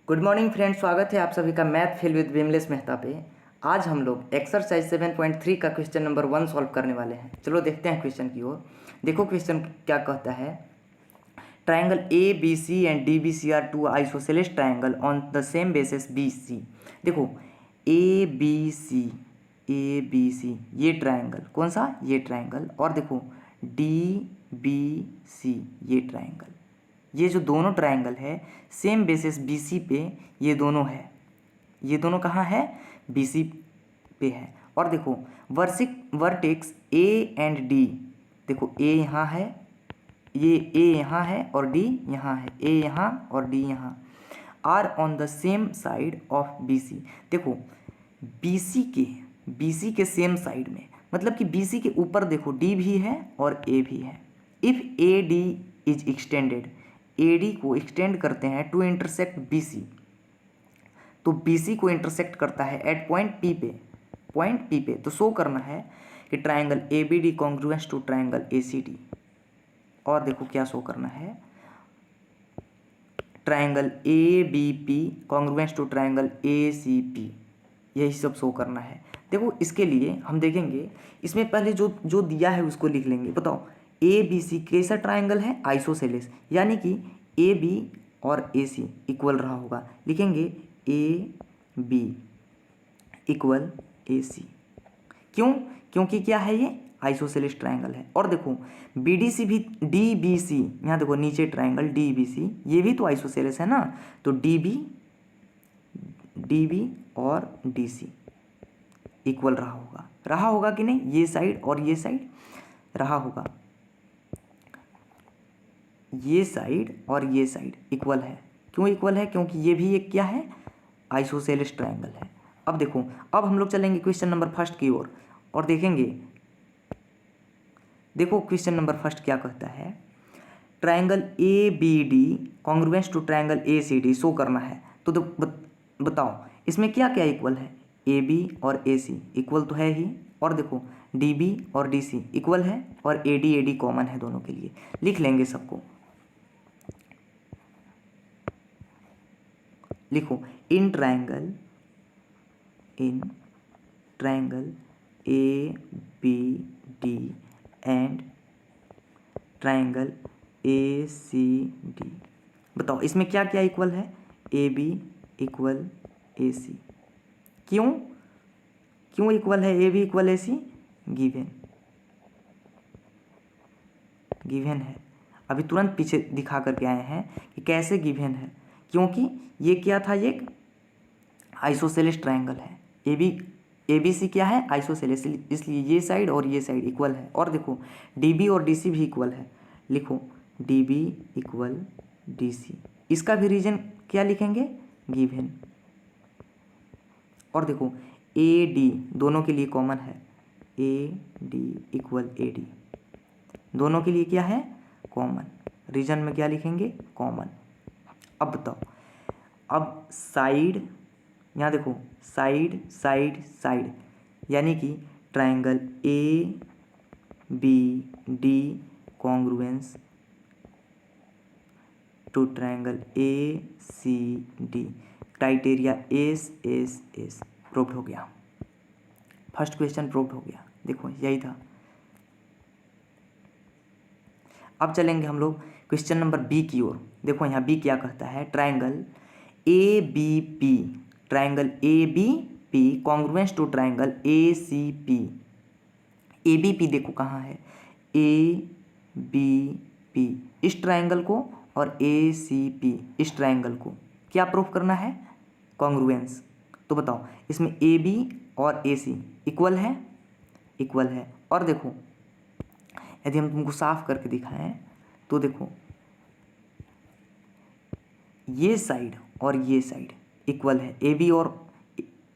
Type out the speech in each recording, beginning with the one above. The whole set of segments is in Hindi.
गुड मॉर्निंग फ्रेंड्स, स्वागत है आप सभी का math fail with Vimlesh Mehta पे। आज हम लोग एक्सरसाइज 7.3 का क्वेश्चन नंबर 1 सॉल्व करने वाले हैं। चलो देखते हैं क्वेश्चन की ओर। देखो क्वेश्चन क्या कहता है। Triangle A B C and D B C are two isosceles triangle on the same basis B C. देखो ए बी सी ये ट्राइंगल, कौन सा, ये ट्राइंगल, और देखो डी बी सी ये ट्राइंगल। ये जो दोनों ट्राइंगल है सेम बेसिस BC पे ये दोनों है। ये दोनों कहाँ है, BC पे है। और देखो वर्टेक्स A एंड D, देखो A यहाँ है, ये A यहाँ है और D यहाँ है, A यहाँ और D यहाँ, are on the same side of BC। देखो BC के सेम साइड में, मतलब कि BC के ऊपर देखो D भी है और A भी है। If AD is extended, AD को एक्सटेंड करते हैं टू इंटरसेक्ट BC, तो BC को इंटरसेक्ट करता है एट पॉइंट P पे, तो शो करना है कि triangle ABD congruence to triangle ACD। और देखो क्या शो करना है, triangle ABP congruence to triangle ACP, यही सब शो करना है। देखो इसके लिए हम देखेंगे, इसमें पहले जो दिया है उसको लिख लेंगे। बताओ ABC कैसा ट्राइंगल है, आइसोसेलेस, यानी कि AB और AC इक्वल रहा होगा। लिखेंगे AB इक्वल AC। क्यों, क्योंकि क्या है, ये आइसोसेलेस ट्राइंगल है। और देखो BDC भी, DBC, यहाँ देखो नीचे ट्राइंगल DBC, ये भी तो आइसोसेलेस है ना, तो DB और DC इक्वल रहा होगा कि नहीं, ये साइड और ये साइड रहा होगा, ये साइड और ये साइड इक्वल है। क्यों इक्वल है, क्योंकि ये भी एक क्या है, आइसोसेलेस ट्राइंगल है। अब देखो, अब हम लोग चलेंगे क्वेश्चन नंबर फर्स्ट की ओर और देखेंगे। देखो क्वेश्चन नंबर फर्स्ट क्या कहता है, triangle ABD congruence to triangle ACD show करना है। तो बताओ इसमें क्या क्या इक्वल है, AB और AC इक्वल तो है ही, और देखो DB और DC इक्वल है, और AD कॉमन है दोनों के लिए। लिख लेंगे सबको, लिखो in triangle ABD and triangle ACD। बताओ इसमें क्या क्या इक्वल है, AB इक्वल AC। क्यों इक्वल है AB इक्वल AC, गिवन है। अभी तुरंत पीछे दिखा करके आए हैं कि कैसे गिवन है, क्योंकि ये क्या था, ये आइसोसेलेस ट्राइंगल है। ABC क्या है, आइसोसेलेस, इसलिए ये साइड और ये साइड इक्वल है। और देखो DB और DC भी इक्वल है। लिखो DB इक्वल DC, इसका भी रीजन क्या लिखेंगे, गिवन। और देखो AD दोनों के लिए कॉमन है, AD इक्वल AD, दोनों के लिए क्या है, कॉमन। रीजन में क्या लिखेंगे, कॉमन। अब बताओ, अब साइड, यहाँ देखो साइड साइड साइड, यानी कि triangle ABD congruence to triangle ACD, criteria SSS proved हो गया। फर्स्ट क्वेश्चन प्रूव्ड हो गया। देखो यही था। अब चलेंगे हम लोग क्वेश्चन नंबर B की ओर। देखो यहाँ B क्या कहता है, triangle ABP congruence to triangle ACP। ABP देखो कहाँ है, ABP इस ट्राइंगल को और ACP इस ट्राइंगल को क्या प्रूफ करना है, कॉन्ग्रुएंस। तो बताओ इसमें AB और AC इक्वल है, इक्वल है। और देखो यदि हम तुमको साफ करके दिखाएं तो देखो ये साइड और ये साइड इक्वल है, AB और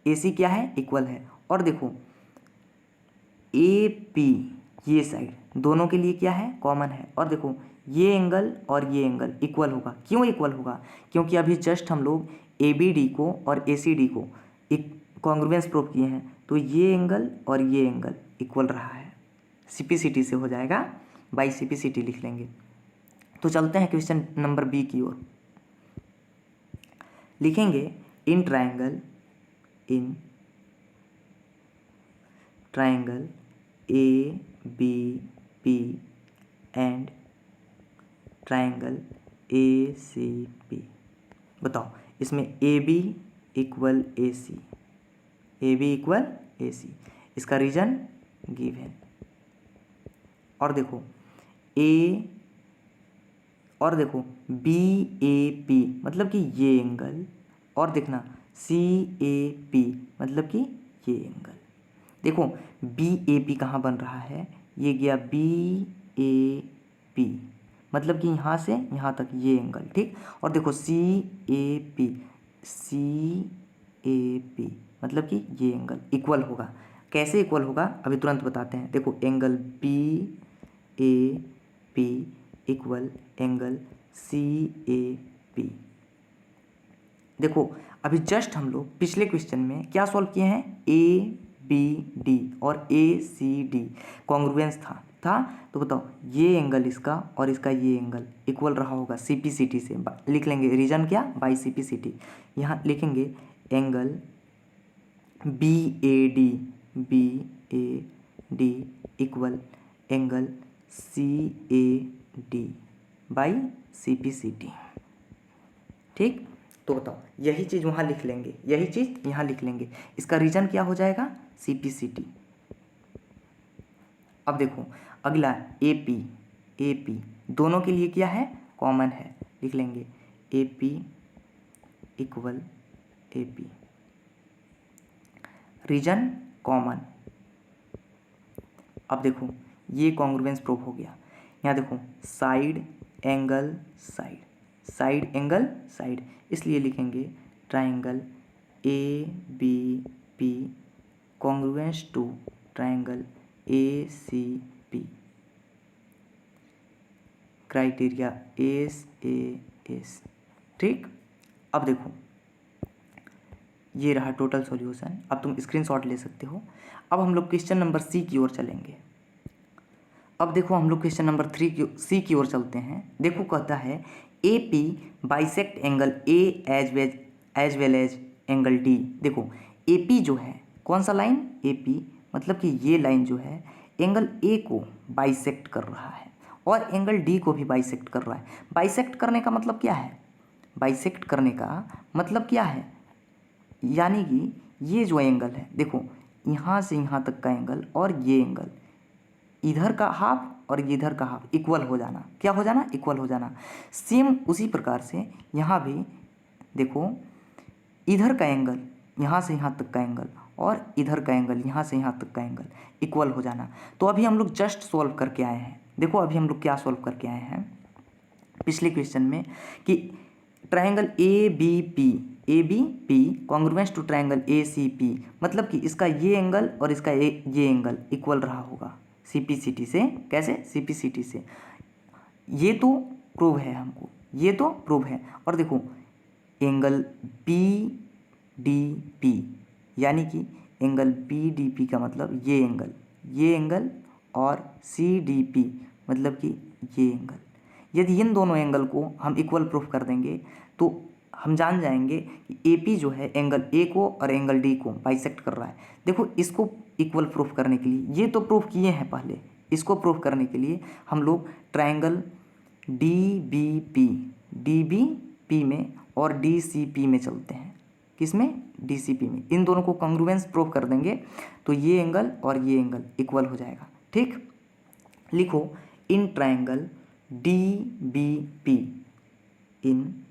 AC क्या है, इक्वल है। और देखो AP ये साइड दोनों के लिए क्या है, कॉमन है। और देखो ये एंगल और ये एंगल इक्वल होगा। क्यों इक्वल होगा, क्योंकि अभी जस्ट हम लोग ABD को और ACD को एक कॉन्ग्रुएंस प्रूव किए हैं, तो ये एंगल और ये एंगल इक्वल रहा है। CPCT से हो जाएगा, बाई CPCT लिख लेंगे। तो चलते हैं क्वेश्चन नंबर B की ओर। लिखेंगे in triangle A B P and triangle A C P. बताओ इसमें A B equal A C, A B equal A C, इसका रीजन गिवन। और देखो बी ए पी मतलब कि ये एंगल, और देखना सी ए पी मतलब कि ये एंगल। देखो बी ए पी कहाँ बन रहा है, ये गया बी ए पी मतलब कि यहाँ से यहाँ तक ये एंगल, ठीक। और देखो सी ए पी मतलब कि ये एंगल इक्वल होगा। कैसे इक्वल होगा अभी तुरंत बताते हैं। देखो angle B A P equal angle C A P. देखो अभी जस्ट हम लोग पिछले क्वेश्चन में क्या सॉल्व किए हैं, ए बी डी और ए सी डी कॉन्ग्रुएंस था। तो बताओ ये एंगल इसका और इसका ये एंगल इक्वल रहा होगा सी पी सी टी से। लिख लेंगे रीजन क्या, by C P C T. यहाँ लिखेंगे angle B A D equal angle C A D by C P C T, ठीक। तो बताओ यही चीज़ वहाँ लिख लेंगे, यही चीज़ यहाँ लिख लेंगे, इसका रीजन क्या हो जाएगा, सी पी सी टी। अब देखो अगला ए पी दोनों के लिए क्या है, कॉमन है। लिख लेंगे A P equal A P, reason common. अब देखो ये कॉन्ग्रुएंस प्रूफ हो गया। यहाँ देखो साइड एंगल साइड, इसलिए लिखेंगे triangle A B P congruence to triangle A C P, criteria S A S, ठीक। अब देखो ये रहा टोटल सॉल्यूशन। अब तुम स्क्रीनशॉट ले सकते हो। अब हम लोग क्वेश्चन नंबर सी की ओर चलेंगे। अब देखो हम लोग क्वेश्चन नंबर सी की ओर चलते हैं। देखो कहता है A P bisect angle A as well as angle D. देखो ए पी जो है कौन सा लाइन, ए पी मतलब कि ये लाइन जो है एंगल ए को बाइसेक्ट कर रहा है और एंगल डी को भी बाइसेक्ट कर रहा है। बाइसेक्ट करने का मतलब क्या है, बाइसेक्ट करने का मतलब क्या है, यानी कि ये जो एंगल है देखो यहाँ से यहाँ तक का एंगल और ये एंगल इधर का हाफ और इधर का हाफ इक्वल हो जाना। क्या हो जाना, इक्वल हो जाना। सेम उसी प्रकार से यहाँ भी देखो इधर का एंगल यहाँ से यहाँ तक का एंगल और इधर का एंगल यहाँ से यहाँ तक का एंगल इक्वल हो जाना। तो अभी हम लोग जस्ट सॉल्व करके आए हैं। देखो अभी हम लोग क्या सॉल्व करके आए हैं पिछले क्वेश्चन में कि triangle A B P congruence to triangle A C P मतलब कि इसका ये एंगल और इसका ये एंगल इक्वल रहा होगा सी पी सी टी से। कैसे, सी पी सी टी से। ये तो प्रूव है हमको, ये तो प्रूव है। और देखो एंगल बी डी पी यानी कि एंगल बी डी पी का मतलब ये एंगल और सी डी पी मतलब कि ये एंगल। यदि इन दोनों एंगल को हम इक्वल प्रूफ कर देंगे तो हम जान जाएंगे कि ए पी जो है एंगल ए को और एंगल डी को बाइसेक्ट कर रहा है। देखो इसको इक्वल प्रूफ करने के लिए, ये तो प्रूफ किए हैं पहले, इसको प्रूफ करने के लिए हम लोग ट्राइंगल डी बी पी में और डी सी पी में चलते हैं। किसमें, डी सी पी में। इन दोनों को कॉन्ग्रुएंस प्रूफ कर देंगे तो ये एंगल और ये एंगल इक्वल हो जाएगा, ठीक। लिखो in triangle D B P, in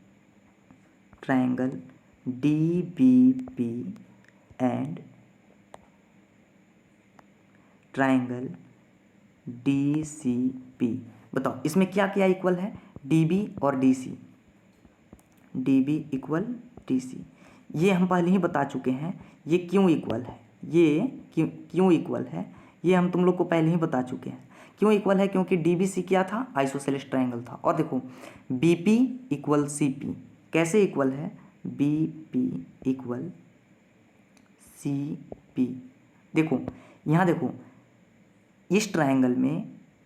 triangle D B P and triangle D C P. बताओ इसमें क्या क्या इक्वल है, डी बी और D C, D B equal D C. ये हम पहले ही बता चुके हैं ये क्यों इक्वल है, ये क्यों इक्वल है ये हम तुम लोग को पहले ही बता चुके हैं। क्यों इक्वल है, क्योंकि डी बी सी क्या था, आइसोसेलेस ट्राइंगल था। और देखो B P equal C P, कैसे इक्वल है, B P equal C P. देखो यहाँ देखो इस ट्राइंगल में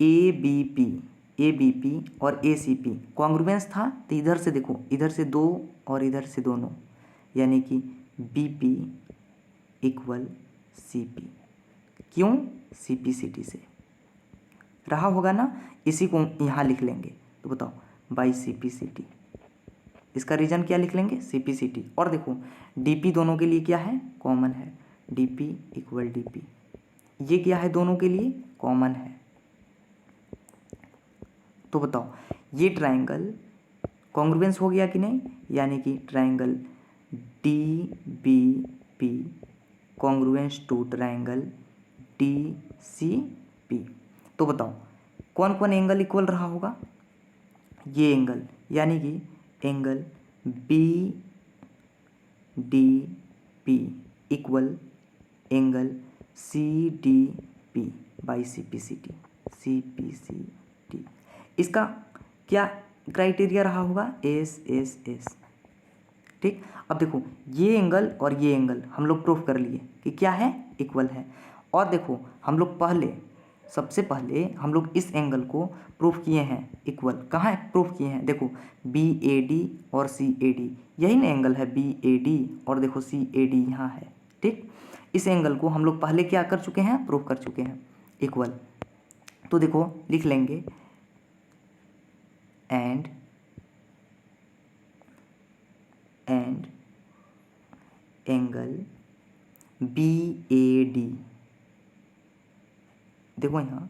ए बी पी और ए सी पी कॉन्ग्रुएंस था, तो इधर से देखो इधर से दो और इधर से दोनों, यानी कि B P equal C P. क्यों? सी पी सी टी से रहा होगा ना, इसी को यहाँ लिख लेंगे। तो बताओ, by C P C T. इसका रीजन क्या लिख लेंगे? C P C T. और देखो डी पी दोनों के लिए क्या है? कॉमन है। D P equal D P, ये क्या है? दोनों के लिए कॉमन है। तो बताओ ये ट्राइंगल कॉन्ग्रुएंस हो गया कि नहीं? यानी कि triangle D B P congruence to triangle D C P. तो बताओ कौन कौन एंगल इक्वल रहा होगा? ये एंगल, यानी कि angle B D P equal angle C D P by C P C T, C P C T. इसका क्या क्राइटेरिया रहा होगा? S S S. ठीक, अब देखो ये एंगल और ये एंगल हम लोग प्रूफ कर लिए कि क्या है? इक्वल है। और देखो हम लोग सबसे पहले हम लोग इस एंगल को प्रूफ किए हैं इक्वल। कहाँ प्रूफ किए हैं? देखो बी ए डी और सी ए डी, यही ना एंगल है बी ए डी, और देखो सी ए डी यहाँ है। ठीक, इस एंगल को हम लोग पहले क्या कर चुके हैं? प्रूफ कर चुके हैं इक्वल। तो देखो लिख लेंगे and angle B A D, देखो यहाँ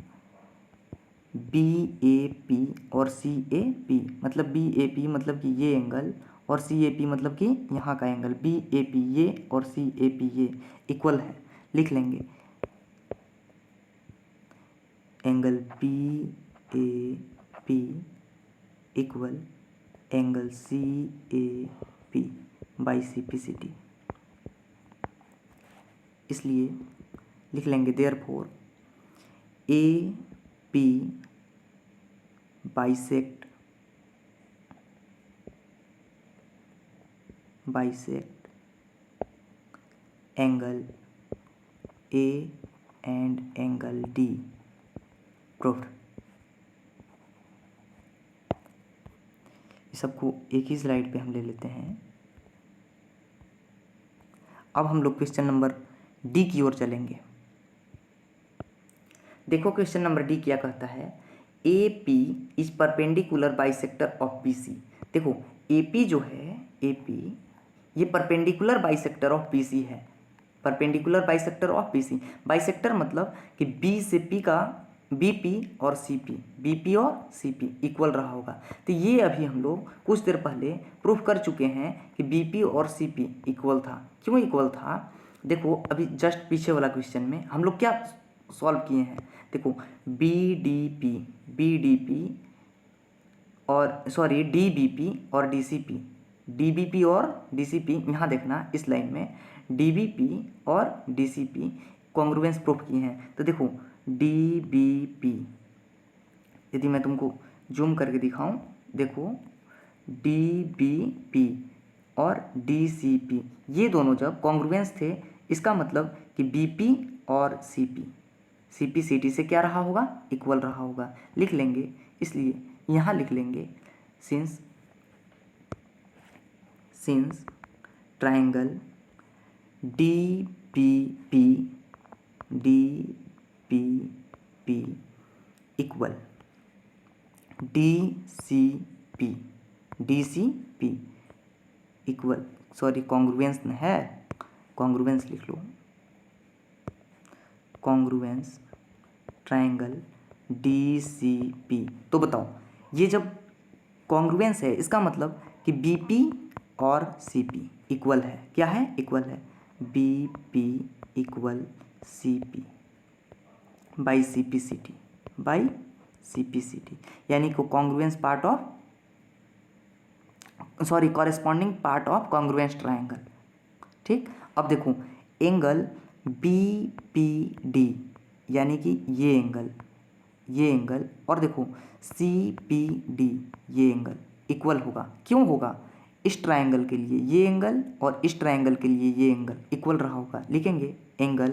बी ए पी और सी ए पी, मतलब बी ए पी मतलब कि ये एंगल, और सी ए पी मतलब कि यहाँ का एंगल। बी ए पी ये और सी ए पी ये इक्वल है। लिख लेंगे angle B A P equal angle C A P by C P C T. इसलिए लिख लेंगे therefore A P bisect angle A and angle D. Proofed. इस सबको एक ही स्लाइड पे हम ले लेते हैं। अब हम लोग क्वेश्चन नंबर डी की ओर चलेंगे। देखो क्वेश्चन नंबर डी क्या कहता है? A P is perpendicular bisector of B C. देखो ए पी जो है, ए पी ये perpendicular bisector of B C है। Perpendicular bisector of B C, bisector मतलब कि बी से पी का बी पी और सी पी, बी पी और सी पी इक्वल रहा होगा। तो ये अभी हम लोग कुछ देर पहले प्रूफ कर चुके हैं कि बी पी और सी पी इक्वल था। क्यों इक्वल था? देखो अभी जस्ट पीछे वाला क्वेश्चन में हम लोग क्या सॉल्व किए हैं। देखो बी डी पी और सॉरी डी बी पी और D C P, D B P और डी सी पी, यहाँ देखना इस लाइन में डी बी पी और D C P congruence proof किए हैं। तो देखो डी बी पी, यदि मैं तुमको जूम करके दिखाऊं, देखो डी बी पी और डी सी पी ये दोनों जब कॉन्ग्रुएंस थे, इसका मतलब कि बी पी और सी पी सी टी से क्या रहा होगा? इक्वल रहा होगा। लिख लेंगे, इसलिए यहाँ लिख लेंगे since triangle D P P equal D C P equal, sorry congruence है, कॉन्ग्रुएंस लिख लो, congruence triangle D C P. तो बताओ ये जब कॉन्ग्रुएंस है, इसका मतलब कि बी पी और सी पी इक्वल है। क्या है? इक्वल है। B P equal C P by C P C T, by C P C T, यानी कि congruence part of sorry corresponding part of congruence triangle. ठीक, अब देखो एंगल बी पी डी, यानी कि ये एंगल और देखो सी पी डी ये एंगल इक्वल होगा। क्यों होगा? इस ट्राइंगल के लिए ये एंगल और इस ट्राइंगल के लिए ये एंगल इक्वल रहा होगा। लिखेंगे angle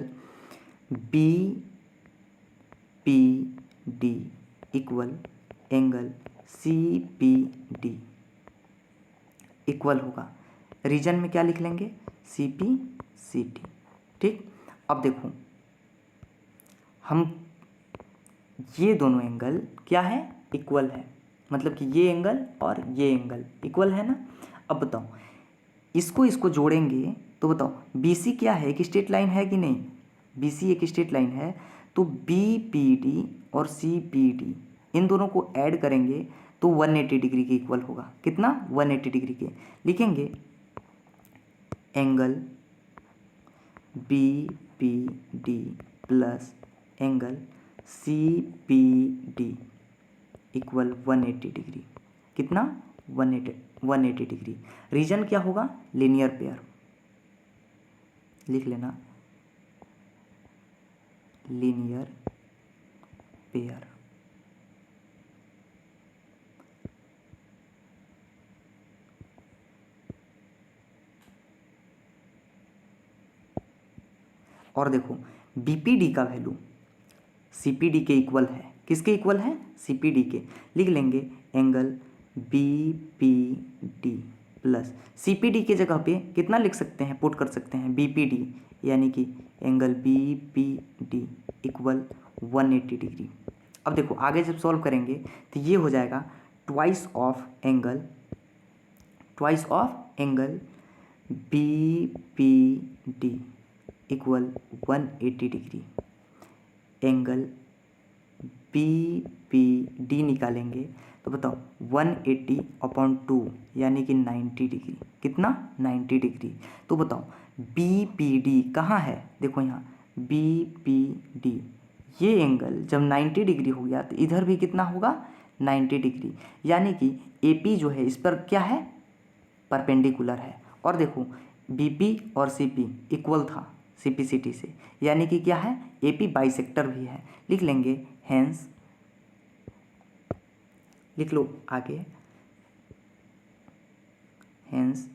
B P D equal angle C P D equal होगा। रीजन में क्या लिख लेंगे, CP CT। ठीक, अब देखो हम ये दोनों एंगल क्या है, इक्वल है, मतलब कि ये एंगल और ये एंगल इक्वल है ना। अब बताओ इसको जोड़ेंगे तो बताओ BC क्या है, एक स्ट्रेट लाइन है कि नहीं, BC एक स्ट्रेट लाइन है, तो BPD और CPD इन दोनों को ऐड करेंगे तो 180 डिग्री के इक्वल होगा। कितना, 180 डिग्री के। लिखेंगे angle BPD plus angle CPD equal 180 degree. कितना, 180 डिग्री। रीजन क्या होगा, लीनियर पेयर, लिख लेना लीनियर पेयर। और देखो BPD का वैल्यू CPD के इक्वल है। किसके इक्वल है, CPD के। लिख लेंगे एंगल BPD प्लस CPD के जगह पे कितना लिख सकते हैं, पुट कर सकते हैं BPD, यानी कि एंगल BPD इक्वल 180 डिग्री। अब देखो आगे जब सॉल्व करेंगे तो ये हो जाएगा twice of angle BPD equal 180 degree. Angle BPD निकालेंगे तो बताओ 180/2 यानी कि 90 डिग्री। कितना, 90 डिग्री। तो बताओ BPD कहाँ है, देखो यहाँ BPD, ये एंगल जब 90 डिग्री हो गया तो इधर भी कितना होगा, 90 डिग्री, यानी कि AP जो है इस पर क्या है, परपेंडिकुलर है। और देखो BP और CP इक्वल था CP CT से, यानी कि क्या है, AP बाइसेक्टर भी है। लिख लेंगे हेंस, लिख लो आगे, hence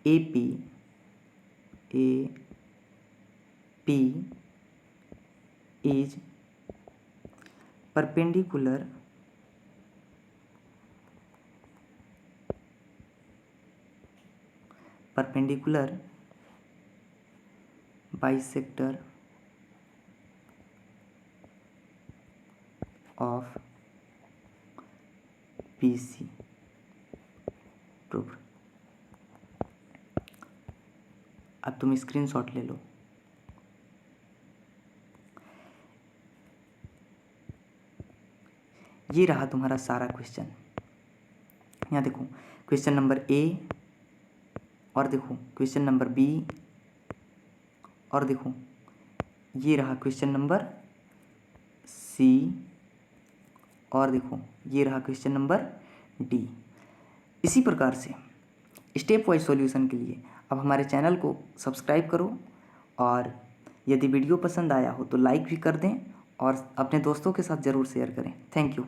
AP is perpendicular bisector of BC proof. अब तुम स्क्रीनशॉट ले लो। ये रहा तुम्हारा सारा क्वेश्चन। यहाँ देखो क्वेश्चन नंबर A, और देखो क्वेश्चन नंबर B, और देखो ये रहा क्वेश्चन नंबर C, और देखो ये रहा क्वेश्चन नंबर D। इसी प्रकार से स्टेप वाइज सॉल्यूशन के लिए अब हमारे चैनल को सब्सक्राइब करो, और यदि वीडियो पसंद आया हो तो लाइक भी कर दें और अपने दोस्तों के साथ ज़रूर शेयर करें। Thank you.